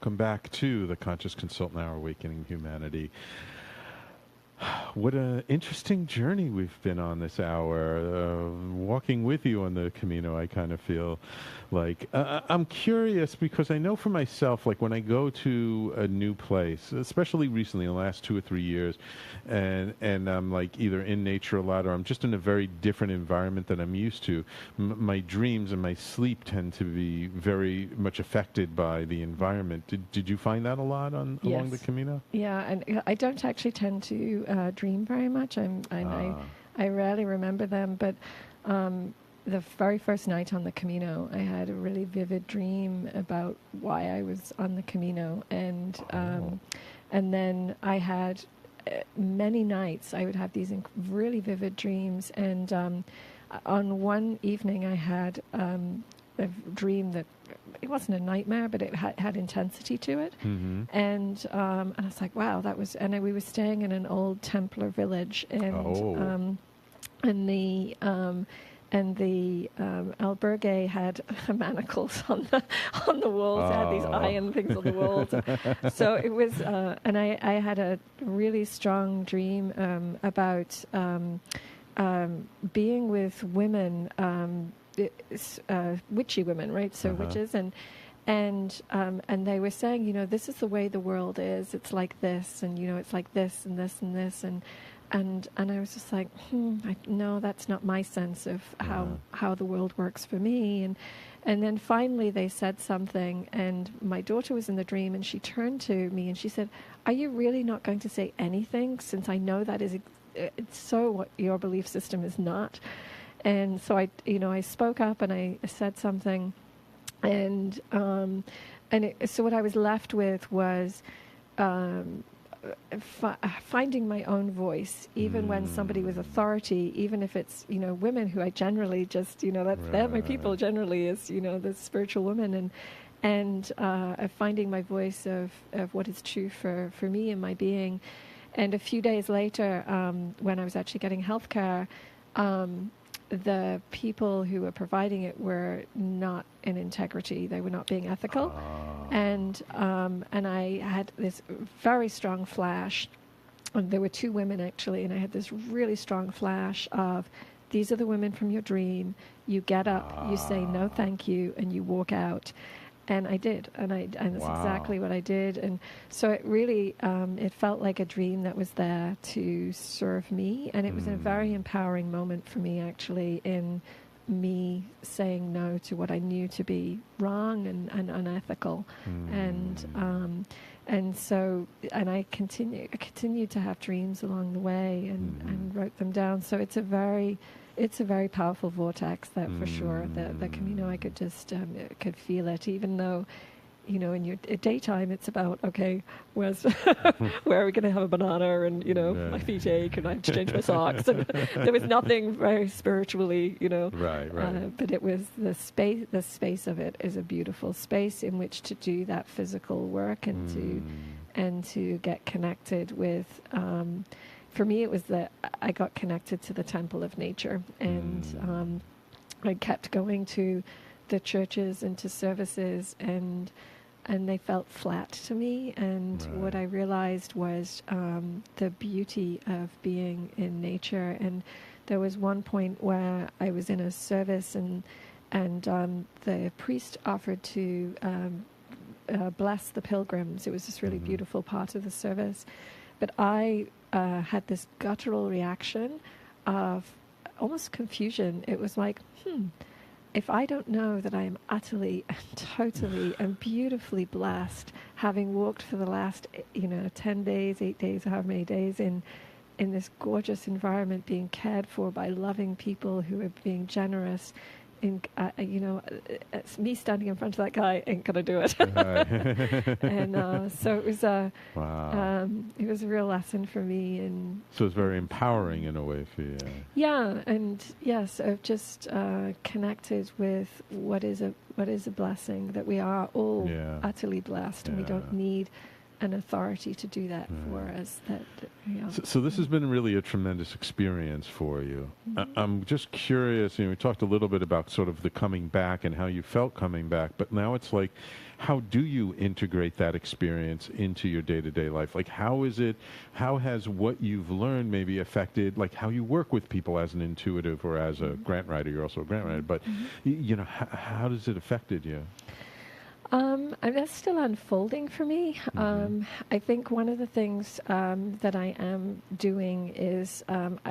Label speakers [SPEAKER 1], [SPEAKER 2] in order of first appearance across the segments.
[SPEAKER 1] welcome back to the Conscious Consultant Hour, Awakening Humanity. What an interesting journey we've been on this hour. Walking with you on the Camino, I kind of feel like I'm curious because I know for myself, like when I go to a new place, especially recently in the last 2 or 3 years, and I'm like either in nature a lot or I'm just in a very different environment than I'm used to, my dreams and my sleep tend to be very much affected by the environment. Did you find that a lot along the Camino?
[SPEAKER 2] Yeah, and I don't actually tend to dream very much. I rarely remember them, but the very first night on the Camino, I had a really vivid dream about why I was on the Camino, and then I had many nights I would have these really vivid dreams, and on one evening I had a dream that it wasn't a nightmare, but it had intensity to it. Mm-hmm. And I was like, wow, that was... And we were staying in an old Templar village, and the albergue had manacles on the walls. It had these iron things on the walls. So it was... and I had a really strong dream about being with women... witchy women, right? So witches, and they were saying, this is the way the world is. It's like this, and it's like this and this and this, and I was just like, no, that's not my sense of how the world works for me. And then finally they said something, and my daughter was in the dream, and she turned to me and she said, "Are you really not going to say anything? Since I know that is it's so what your belief system is not." And so I spoke up and I said something, and so what I was left with was finding my own voice, even when somebody with authority, even if it's women who I generally just they're my people generally, is the spiritual woman, and finding my voice of what is true for me and my being. And a few days later, when I was actually getting healthcare, the people who were providing it were not in integrity. They were not being ethical. And I had this very strong flash. And there were 2 women, actually, and I had this really strong flash of, these are the women from your dream. You get up, you say no thank you, and you walk out. And I did, and that's exactly what I did. And so it really, it felt like a dream that was there to serve me. And it was a very empowering moment for me, actually, in me saying no to what I knew to be wrong and unethical. And so I continued to have dreams along the way and wrote them down. So it's a very powerful vortex, that for sure. The Camino, I could just could feel it, even though, in your daytime, it's about, okay, where are we going to have a banana, and my feet ache, and I have to change my socks, and there was nothing very spiritually,
[SPEAKER 1] Right.
[SPEAKER 2] But it was the space. The space of it is a beautiful space in which to do that physical work and to get connected with. For me, it was that I got connected to the temple of nature, and I kept going to the churches and to services, and they felt flat to me. And what I realized was the beauty of being in nature. And there was one point where I was in a service, and the priest offered to bless the pilgrims. It was this really beautiful part of the service, but I had this guttural reaction of almost confusion. It was like, if I don't know that I am utterly and totally and beautifully blessed, having walked for the last 10 days, 8 days, however many days, in this gorgeous environment, being cared for by loving people who are being generous, it's me standing in front of that guy ain't gonna do it. And so it was it was a real lesson for me. And
[SPEAKER 1] so it's very empowering in a way for you.
[SPEAKER 2] Yeah, and yes, I've just connected with what is a blessing, that we are all utterly blessed, and we don't need an authority to do that for us. That
[SPEAKER 1] So this has been really a tremendous experience for you. I'm just curious, we talked a little bit about sort of the coming back and how you felt coming back, but now it's like, how do you integrate that experience into your day-to-day life? Like, how has what you've learned maybe affected, like, how you work with people as an intuitive or as a grant writer? You're also a grant writer, but, how does it affected you?
[SPEAKER 2] That's still unfolding for me. I think one of the things that I am doing is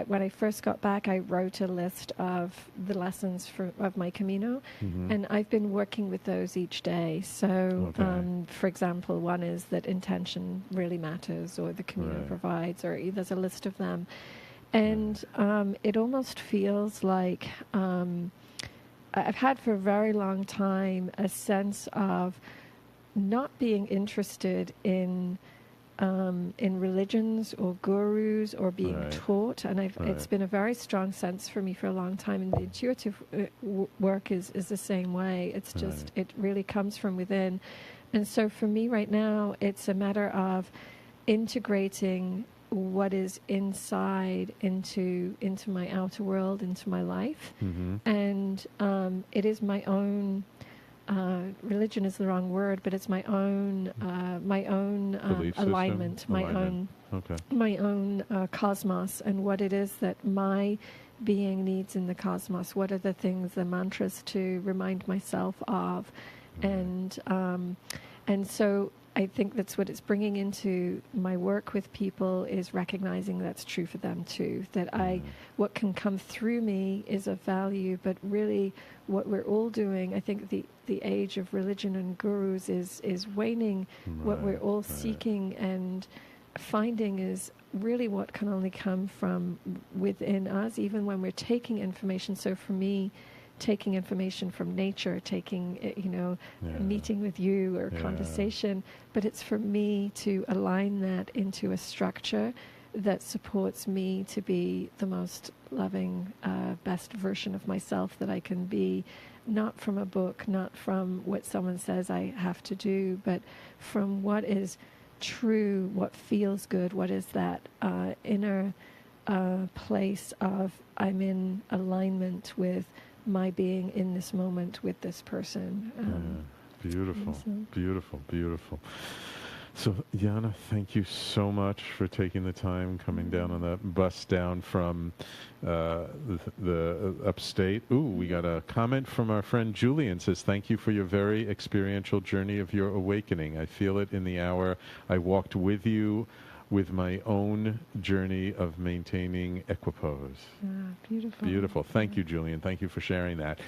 [SPEAKER 2] when I first got back, I wrote a list of the lessons of my Camino, and I've been working with those each day. So, for example, one is that intention really matters, or the Camino provides, or there's a list of them. And it almost feels like I've had for a very long time a sense of not being interested in religions or gurus or being taught, and it's been a very strong sense for me for a long time. And the intuitive work is the same way. It's just it really comes from within, and so for me right now, it's a matter of integrating what is inside into my outer world, into my life. And it is my own religion is the wrong word, but it's my own alignment, my own cosmos, and what it is that my being needs in the cosmos. What are the things, the mantras to remind myself of, and so I think that's what it's bringing into my work with people, is recognizing that's true for them too. That what can come through me is of value, but really what we're all doing, I think the age of religion and gurus is waning. What we're all seeking and finding is really what can only come from within us, even when we're taking information. So for me, taking information from nature, meeting with you or conversation, but it's for me to align that into a structure that supports me to be the most loving, best version of myself that I can be, not from a book, not from what someone says I have to do, but from what is true, what feels good, what is that inner place of I'm in alignment with my being in this moment with this person.
[SPEAKER 1] Beautiful, beautiful, beautiful. So, Jana, thank you so much for taking the time, coming down on that bus down from the upstate. Ooh, we got a comment from our friend Julian. Says, thank you for your very experiential journey of your awakening. I feel it in the hour I walked with you with my own journey of maintaining equipoise.
[SPEAKER 2] Beautiful.
[SPEAKER 1] Beautiful. Thank you, Julian. Thank you for sharing that.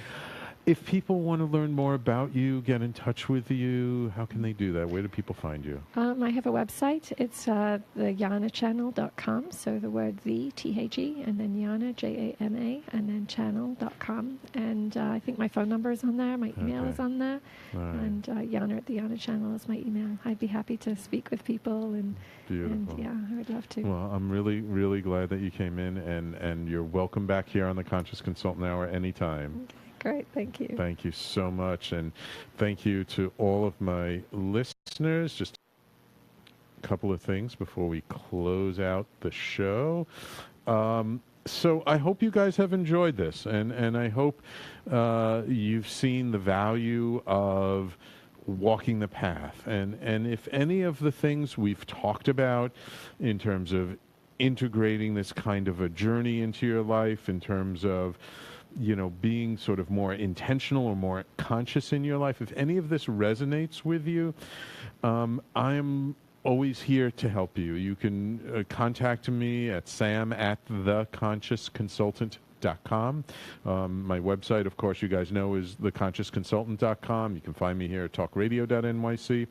[SPEAKER 1] If people want to learn more about you, get in touch with you, how can they do that? Where do people find you?
[SPEAKER 2] I have a website. It's the janachannel.com. So the word T-H-E, and then Jana, J-A-N-A, and then channel.com. And I think my phone number is on there. My email is on there. And Jana at the Jana Channel is my email. I'd be happy to speak with people.
[SPEAKER 1] Beautiful.
[SPEAKER 2] And I would love to.
[SPEAKER 1] Well, I'm really, really glad that you came in, and you're welcome back here on the Conscious Consultant Hour anytime.
[SPEAKER 2] Great, thank you.
[SPEAKER 1] Thank you so much, and thank you to all of my listeners. Just a couple of things before we close out the show. So I hope you guys have enjoyed this, and I hope you've seen the value of walking the path. And if any of the things we've talked about in terms of integrating this kind of a journey into your life, in terms of being sort of more intentional or more conscious in your life, if any of this resonates with you, I'm always here to help you. You can contact me at sam@theconsciousconsultant.com. My website, of course, you guys know, is theconsciousconsultant.com. You can find me here at Talkradio.nyc.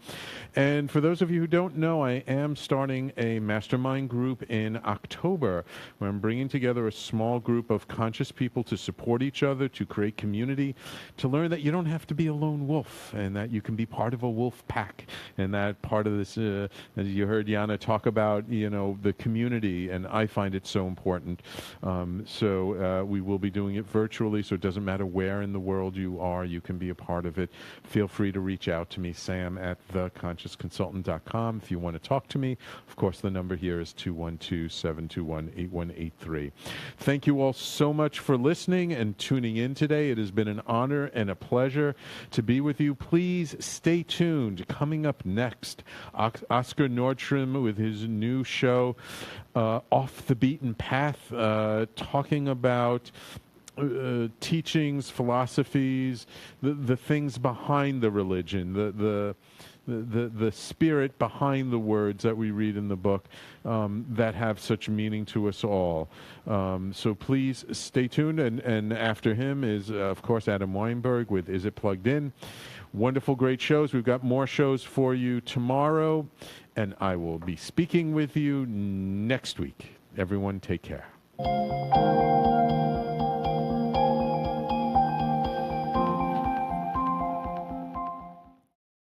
[SPEAKER 1] And for those of you who don't know, I am starting a mastermind group in October, where I'm bringing together a small group of conscious people to support each other, to create community, to learn that you don't have to be a lone wolf, and that you can be part of a wolf pack, and that part of this, as you heard Jana talk about, the community, and I find it so important. So we will be doing it virtually, so it doesn't matter where in the world you are, you can be a part of it. Feel free to reach out to me, sam@theconsciousconsultant.com, if you want to talk to me. Of course, the number here is 212-721-8183. Thank you all so much for listening and tuning in today. It has been an honor and a pleasure to be with you. Please stay tuned. Coming up next, Oscar Nordstrom with his new show, Off the Beaten Path, talking about teachings, philosophies, the things behind the religion, the spirit behind the words that we read in the book that have such meaning to us all. So please stay tuned. And after him is, of course, Adam Weinberg with Is It Plugged In? Wonderful, great shows. We've got more shows for you tomorrow, and I will be speaking with you next week. Everyone, take care.